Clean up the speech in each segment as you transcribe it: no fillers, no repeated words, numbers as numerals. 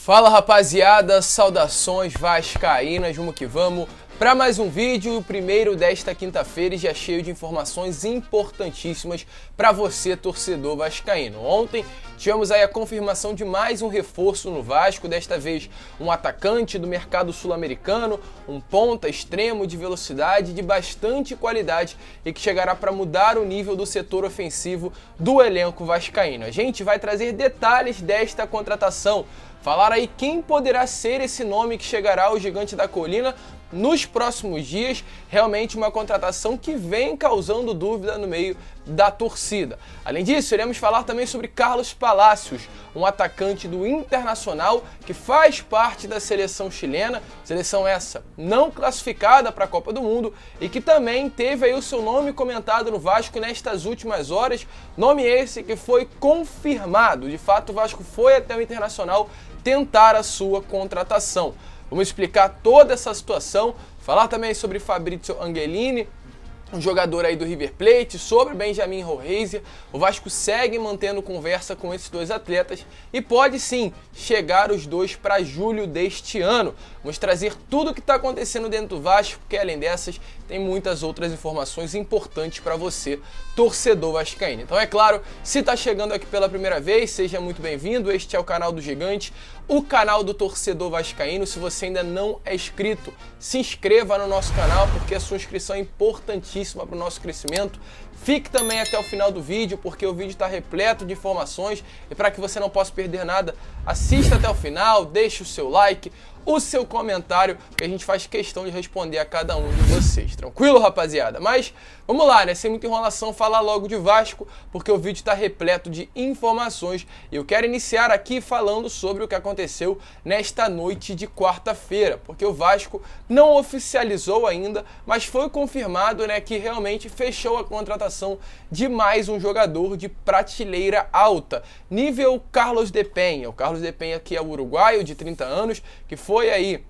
Fala rapaziada, saudações vascaínas, vamos que vamos para mais um vídeo, o primeiro desta quinta-feira e já cheio de informações importantíssimas para você, torcedor vascaíno. Ontem tivemos aí a confirmação de mais um reforço no Vasco, desta vez um atacante do mercado sul-americano, um ponta extremo de velocidade, de bastante qualidade e que chegará para mudar o nível do setor ofensivo do elenco vascaíno. A gente vai trazer detalhes desta contratação, falar aí quem poderá ser esse nome que chegará ao Gigante da Colina nos próximos dias. Realmente uma contratação que vem causando dúvida no meio da torcida. Além disso, iremos falar também sobre Carlos Palacios, um atacante do Internacional que faz parte da seleção chilena, seleção essa não classificada para a Copa do Mundo e que também teve aí o seu nome comentado no Vasco nestas últimas horas, nome esse que foi confirmado. De fato, o Vasco foi até o Internacional tentar a sua contratação. Vamos explicar toda essa situação, falar também sobre Fabrizio Angelini, um jogador aí do River Plate, sobre Benjamin Roheiser. O Vasco segue mantendo conversa com esses dois atletas e pode sim chegar os dois para julho deste ano. Vamos trazer tudo o que está acontecendo dentro do Vasco, porque além dessas tem muitas outras informações importantes para você, torcedor vascaíno. Então é claro, se está chegando aqui pela primeira vez, seja muito bem-vindo. Este é o canal do Gigante, o canal do torcedor vascaíno. Se você ainda não é inscrito, se inscreva no nosso canal, porque a sua inscrição é importantíssima para o nosso crescimento. Fique também até o final do vídeo, porque o vídeo está repleto de informações e para que você não possa perder nada, assista até o final, deixe o seu like, o seu comentário, que a gente faz questão de responder a cada um de vocês. Tranquilo, rapaziada? Mas vamos lá, né? Sem muita enrolação, falar logo de Vasco, porque o vídeo está repleto de informações e eu quero iniciar aqui falando sobre o que aconteceu nesta noite de quarta-feira, porque o Vasco não oficializou ainda, mas foi confirmado, né, que realmente fechou a contratação de mais um jogador de prateleira alta, nível Carlos de Penha. O Carlos de Penha que é o uruguaio de 30 anos, que foi aí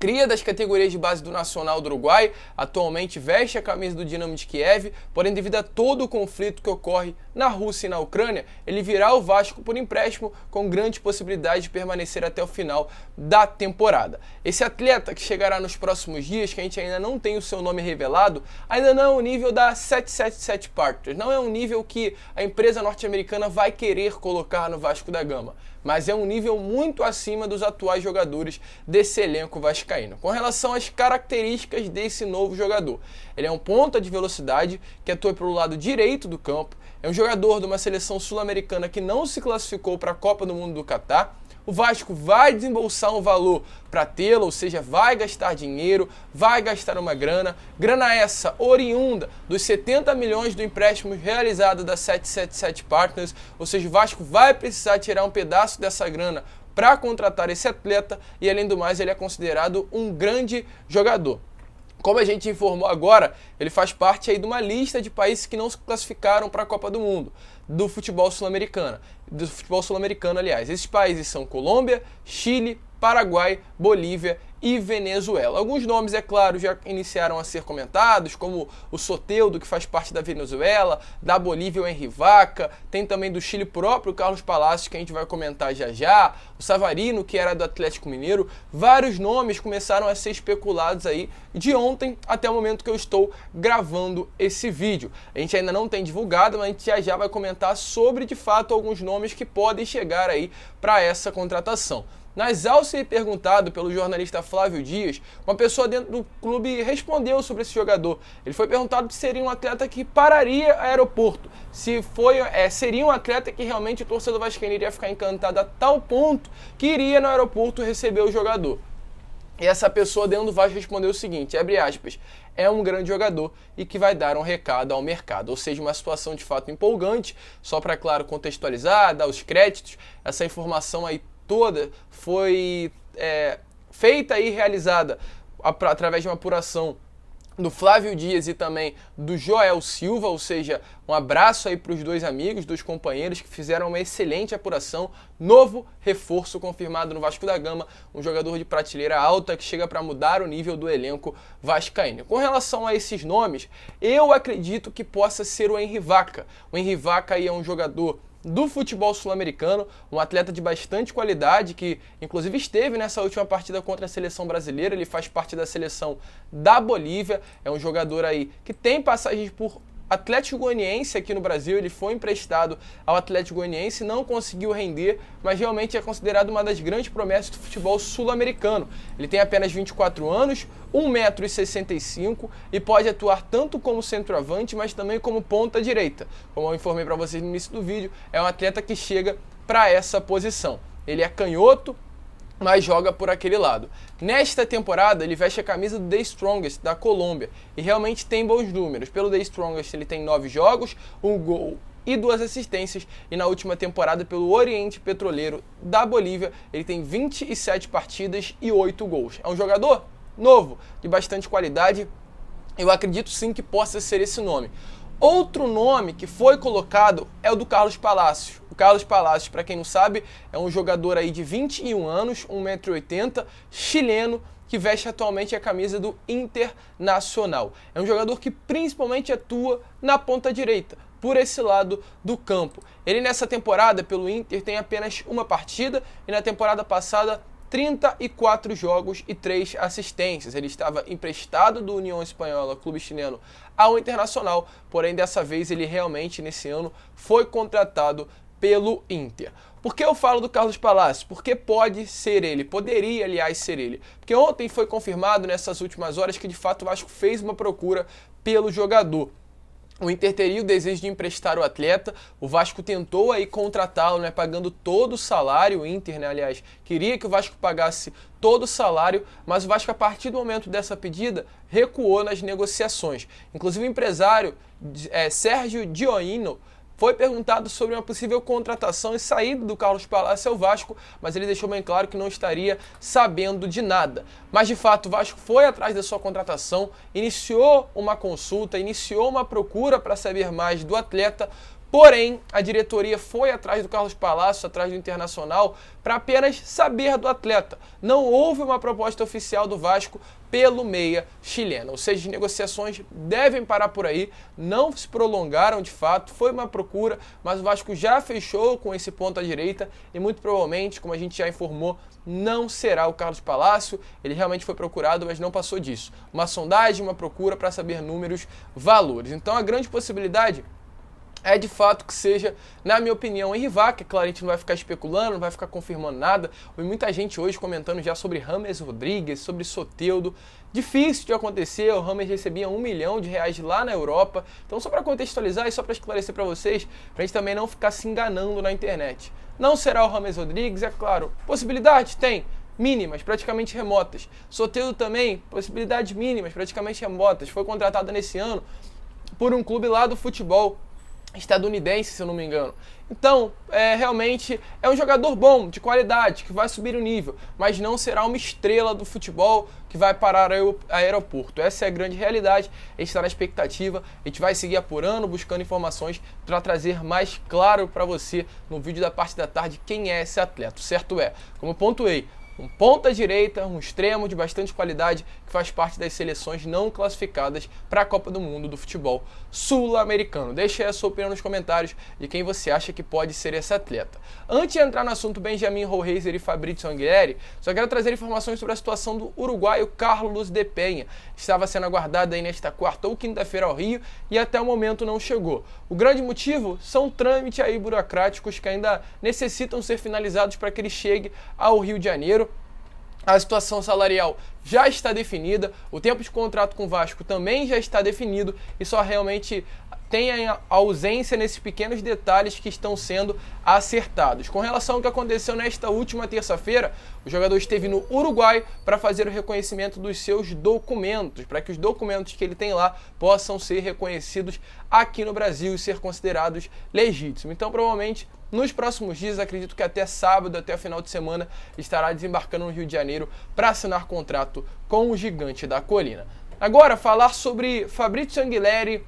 cria das categorias de base do Nacional do Uruguai, atualmente veste a camisa do Dinamo de Kiev, porém devido a todo o conflito que ocorre na Rússia e na Ucrânia, ele virá ao Vasco por empréstimo com grande possibilidade de permanecer até o final da temporada. Esse atleta que chegará nos próximos dias, que a gente ainda não tem o seu nome revelado, ainda não é o nível da 777 Partners, não é um nível que a empresa norte-americana vai querer colocar no Vasco da Gama, mas é um nível muito acima dos atuais jogadores desse elenco vascaíno. Com relação às características desse novo jogador, ele é um ponta de velocidade que atua pelo lado direito do campo, é um jogador de uma seleção sul-americana que não se classificou para a Copa do Mundo do Catar. O Vasco vai desembolsar um valor para tê-lo, ou seja, vai gastar dinheiro, vai gastar uma grana essa oriunda dos 70 milhões do empréstimo realizado da 777 Partners, ou seja, o Vasco vai precisar tirar um pedaço dessa grana para contratar esse atleta e, além do mais, ele é considerado um grande jogador. Como a gente informou agora, ele faz parte aí de uma lista de países que não se classificaram para a Copa do Mundo, do futebol sul-americano, aliás. Esses países são Colômbia, Chile, Paraguai, Bolívia e Venezuela. Alguns nomes, é claro, já iniciaram a ser comentados, como o Soteldo, que faz parte da Venezuela, da Bolívia o Henry Vaca, tem também do Chile próprio Carlos Palacios, que a gente vai comentar já já, o Savarino, que era do Atlético Mineiro. Vários nomes começaram a ser especulados aí de ontem até o momento que eu estou gravando esse vídeo. A gente ainda não tem divulgado, mas a gente já vai comentar sobre, de fato, alguns nomes que podem chegar aí para essa contratação. Mas ao ser perguntado pelo jornalista Flávio Dias, uma pessoa dentro do clube respondeu sobre esse jogador. Ele foi perguntado se seria um atleta que pararia a aeroporto, seria um atleta que realmente o torcedor vascaíno iria ficar encantado a tal ponto que iria no aeroporto receber o jogador. E essa pessoa dentro do Vasco respondeu o seguinte, abre aspas, é um grande jogador e que vai dar um recado ao mercado. Ou seja, uma situação de fato empolgante, só para, claro, contextualizar, dar os créditos, essa informação aí toda foi feita e realizada através de uma apuração do Flávio Dias e também do Joel Silva, ou seja, um abraço aí para os dois amigos, dos companheiros que fizeram uma excelente apuração. Novo reforço confirmado no Vasco da Gama, um jogador de prateleira alta que chega para mudar o nível do elenco vascaíno. Com relação a esses nomes, eu acredito que possa ser o Henry Vaca. O Henry Vaca aí é um jogador do futebol sul-americano, um atleta de bastante qualidade que inclusive esteve nessa última partida contra a seleção brasileira. Ele faz parte da seleção da Bolívia, é um jogador aí que tem passagens por Atlético Goianiense aqui no Brasil. Ele foi emprestado ao Atlético Goianiense, não conseguiu render, mas realmente é considerado uma das grandes promessas do futebol sul-americano. Ele tem apenas 24 anos, 1,65 m e pode atuar tanto como centroavante, mas também como ponta direita. Como eu informei para vocês no início do vídeo, é um atleta que chega para essa posição. Ele é canhoto, mas joga por aquele lado. Nesta temporada, ele veste a camisa do The Strongest, da Colômbia, e realmente tem bons números. Pelo The Strongest, ele tem 9 jogos, 1 gol e 2 assistências, e na última temporada, pelo Oriente Petroleiro da Bolívia, ele tem 27 partidas e 8 gols. É um jogador novo, de bastante qualidade. Eu acredito sim que possa ser esse nome. Outro nome que foi colocado é o do Carlos Palacios. O Carlos Palacios, para quem não sabe, é um jogador aí de 21 anos, 1,80 m, chileno, que veste atualmente a camisa do Internacional. É um jogador que principalmente atua na ponta direita, por esse lado do campo. Ele nessa temporada, pelo Inter, tem apenas uma partida, e na temporada passada 34 jogos e 3 assistências. Ele estava emprestado do União Espanhola, clube chileno, ao Internacional, porém dessa vez ele realmente nesse ano foi contratado pelo Inter. Por que eu falo do Carlos Palacios? Porque pode ser ele, poderia aliás ser ele. Porque ontem foi confirmado nessas últimas horas que de fato o Vasco fez uma procura pelo jogador. O Inter teria o desejo de emprestar o atleta, o Vasco tentou aí contratá-lo, né, pagando todo o salário. O Inter, né, aliás, queria que o Vasco pagasse todo o salário, mas o Vasco, a partir do momento dessa pedida, recuou nas negociações. Inclusive o empresário Sérgio Dioino foi perguntado sobre uma possível contratação e saída do Carlos Palacios ao Vasco, mas ele deixou bem claro que não estaria sabendo de nada. Mas de fato o Vasco foi atrás da sua contratação, iniciou uma consulta, iniciou uma procura para saber mais do atleta, porém a diretoria foi atrás do Carlos Palacios, atrás do Internacional, para apenas saber do atleta. Não houve uma proposta oficial do Vasco pelo meia chileno, ou seja, as negociações devem parar por aí, não se prolongaram de fato, foi uma procura, mas o Vasco já fechou com esse ponto à direita e muito provavelmente, como a gente já informou, não será o Carlos Palacios. Ele realmente foi procurado, mas não passou disso. Uma sondagem, uma procura para saber números, valores. Então a grande possibilidade é de fato que seja, na minha opinião, Henry Vaca. Claro, a gente não vai ficar especulando, não vai ficar confirmando nada. Houve muita gente hoje comentando já sobre James Rodrigues, sobre Soteldo. Difícil de acontecer, o James recebia R$1 milhão lá na Europa. Então, só para contextualizar e só para esclarecer para vocês, para a gente também não ficar se enganando na internet. Não será o James Rodrigues, é claro. Possibilidade? Tem. Mínimas, praticamente remotas. Soteldo também, possibilidades mínimas, praticamente remotas. Foi contratado nesse ano por um clube lá do futebol estadunidense, se eu não me engano. Então, realmente é um jogador bom, de qualidade, que vai subir o nível, mas não será uma estrela do futebol que vai parar o aeroporto. Essa é a grande realidade, a gente está na expectativa, a gente vai seguir apurando, buscando informações para trazer mais claro para você no vídeo da parte da tarde quem é esse atleta. O certo é, como eu pontuei, um ponta direita, um extremo de bastante qualidade que faz parte das seleções não classificadas para a Copa do Mundo do futebol sul-americano. Deixe aí a sua opinião nos comentários de quem você acha que pode ser esse atleta. Antes de entrar no assunto Benjamin Rollheiser e Fabrício Anguilleri, só quero trazer informações sobre a situação do uruguaio Carlos de Penha. Estava sendo aguardado aí nesta quarta ou quinta-feira ao Rio e até o momento não chegou. O grande motivo são trâmites aí burocráticos que ainda necessitam ser finalizados para que ele chegue ao Rio de Janeiro. A situação salarial já está definida, o tempo de contrato com o Vasco também já está definido e só realmente tem a ausência nesses pequenos detalhes que estão sendo acertados. Com relação ao que aconteceu nesta última terça-feira, o jogador esteve no Uruguai para fazer o reconhecimento dos seus documentos, para que os documentos que ele tem lá possam ser reconhecidos aqui no Brasil e ser considerados legítimos. Então, provavelmente, nos próximos dias, acredito que até sábado, até o final de semana, estará desembarcando no Rio de Janeiro para assinar contrato com o gigante da colina. Agora, falar sobre Fabrício Anguilleri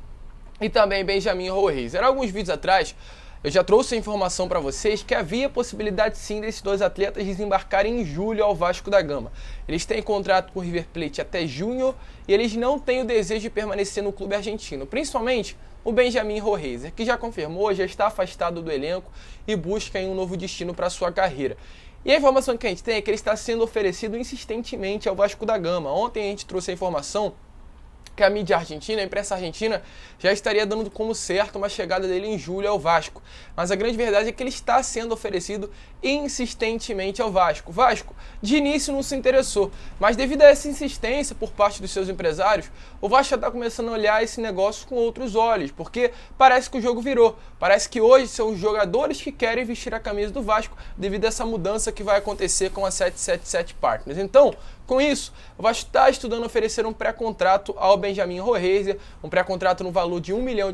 e também Benjamin Rollheiser. Alguns vídeos atrás, Eu já trouxe a informação para vocês que havia possibilidade sim desses dois atletas desembarcarem em julho ao Vasco da Gama. Eles têm contrato com o River Plate até junho e eles não têm o desejo de permanecer no clube argentino, principalmente o Benjamin Roheiser, que já confirmou, já está afastado do elenco e busca um novo destino para sua carreira. E a informação que a gente tem é que ele está sendo oferecido insistentemente ao Vasco da Gama. Ontem a gente trouxe a informação que a mídia argentina, a imprensa argentina, já estaria dando como certo uma chegada dele em julho ao Vasco. Mas a grande verdade é que ele está sendo oferecido insistentemente ao Vasco. O Vasco, de início, não se interessou, mas devido a essa insistência por parte dos seus empresários, o Vasco já está começando a olhar esse negócio com outros olhos, porque parece que o jogo virou. Parece que hoje são os jogadores que querem vestir a camisa do Vasco devido a essa mudança que vai acontecer com a 777 Partners. Então, com isso, o Vasco está estudando oferecer um pré-contrato ao Benjamin Roheiser, um pré-contrato no valor de R$1 milhão,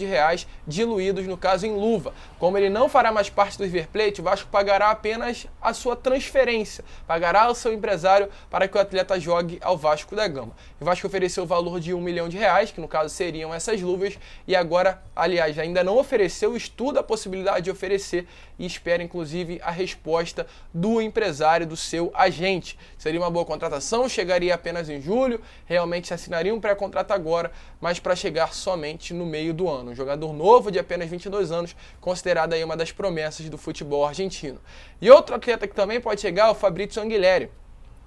diluídos, no caso, em luva. Como ele não fará mais parte do River Plate, o Vasco pagará apenas a sua transferência, pagará ao seu empresário para que o atleta jogue ao Vasco da Gama. O Vasco ofereceu o valor de R$1 milhão, que no caso seriam essas luvas, e agora, aliás, ainda não ofereceu, estuda a possibilidade de oferecer e espera, inclusive, a resposta do empresário, do seu agente. Seria uma boa contratação, chegaria apenas em julho, realmente assinaria um pré-contrato agora, mas para chegar somente no meio do ano. Um jogador novo de apenas 22 anos, considerado aí uma das promessas do futebol argentino. E outro atleta que também pode chegar é o Fabrizio Anguilleri.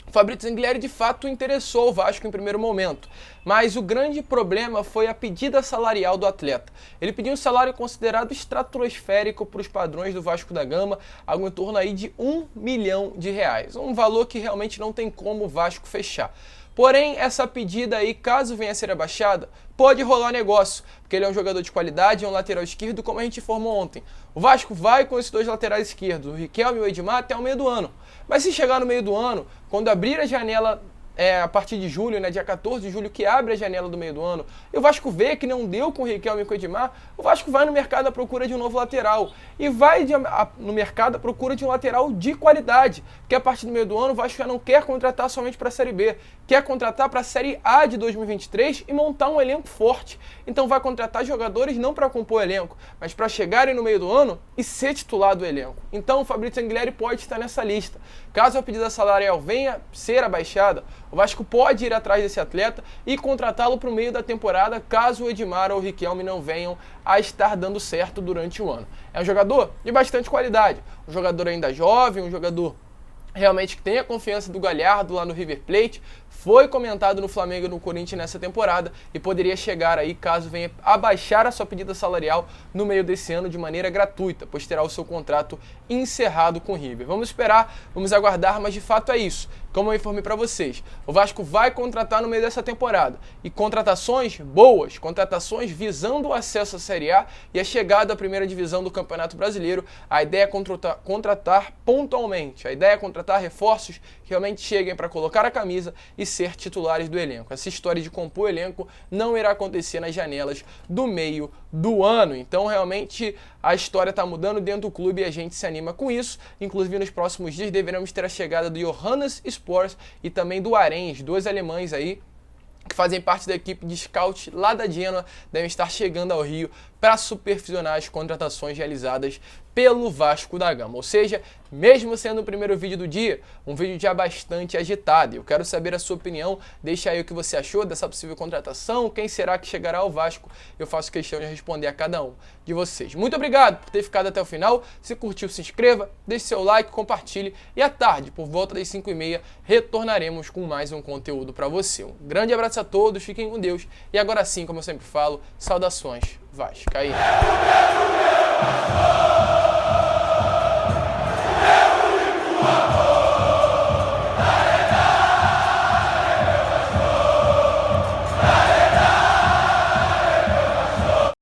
O Fabrizio Anguilleri de fato interessou o Vasco em primeiro momento, mas o grande problema foi a pedida salarial do atleta. Ele pediu um salário considerado estratosférico para os padrões do Vasco da Gama, algo em torno aí de R$1 milhão, um valor que realmente não tem como o Vasco fechar. Porém, essa pedida aí, caso venha a ser abaixada, pode rolar negócio, porque ele é um jogador de qualidade, é um lateral esquerdo, como a gente informou ontem. O Vasco vai com esses dois laterais esquerdos, o Riquelme e o Edmar, até o meio do ano. Mas se chegar no meio do ano, quando abrir a janela a partir de julho, né, dia 14 de julho, que abre a janela do meio do ano, e o Vasco vê que não deu com o Riquelme e com o Edmar, o Vasco vai no mercado à procura de um novo lateral. E vai no mercado à procura de um lateral de qualidade, porque a partir do meio do ano o Vasco já não quer contratar somente para a Série B, quer contratar para a Série A de 2023 e montar um elenco forte. Então vai contratar jogadores não para compor elenco, mas para chegarem no meio do ano e ser titular do elenco. Então o Fabrizio Anguilleri pode estar nessa lista. Caso a pedida salarial venha ser abaixada, o Vasco pode ir atrás desse atleta e contratá-lo para o meio da temporada, caso o Edmar ou o Riquelme não venham a estar dando certo durante o ano. É um jogador de bastante qualidade, um jogador ainda jovem, um jogador realmente que tem a confiança do Galhardo lá no River Plate, foi comentado no Flamengo e no Corinthians nessa temporada e poderia chegar aí caso venha abaixar a sua pedida salarial no meio desse ano de maneira gratuita, pois terá o seu contrato encerrado com o River. Vamos esperar, vamos aguardar, mas de fato é isso. Como eu informei para vocês, o Vasco vai contratar no meio dessa temporada e contratações boas, contratações visando o acesso à Série A e a chegada à primeira divisão do Campeonato Brasileiro. A ideia é contratar pontualmente, a ideia é contratar reforços que realmente cheguem para colocar a camisa e ser titulares do elenco. Essa história de compor o elenco não irá acontecer nas janelas do meio do ano. Então, realmente, a história está mudando dentro do clube e a gente se anima com isso. Inclusive, nos próximos dias deveremos ter a chegada do Johannes Spors e também do Arenz, dois alemães aí que fazem parte da equipe de scout lá da Genoa, devem estar chegando ao Rio para supervisionar as contratações realizadas pelo Vasco da Gama. Ou seja, mesmo sendo o primeiro vídeo do dia, um vídeo já bastante agitado. Eu quero saber a sua opinião, deixa aí o que você achou dessa possível contratação, quem será que chegará ao Vasco. Eu faço questão de responder a cada um de vocês. Muito obrigado por ter ficado até o final. Se curtiu, se inscreva, deixe seu like, compartilhe e à tarde, por volta das 5h30, retornaremos com mais um conteúdo para você. Um grande abraço a todos, fiquem com Deus e agora sim, como eu sempre falo, saudações Vascaínas.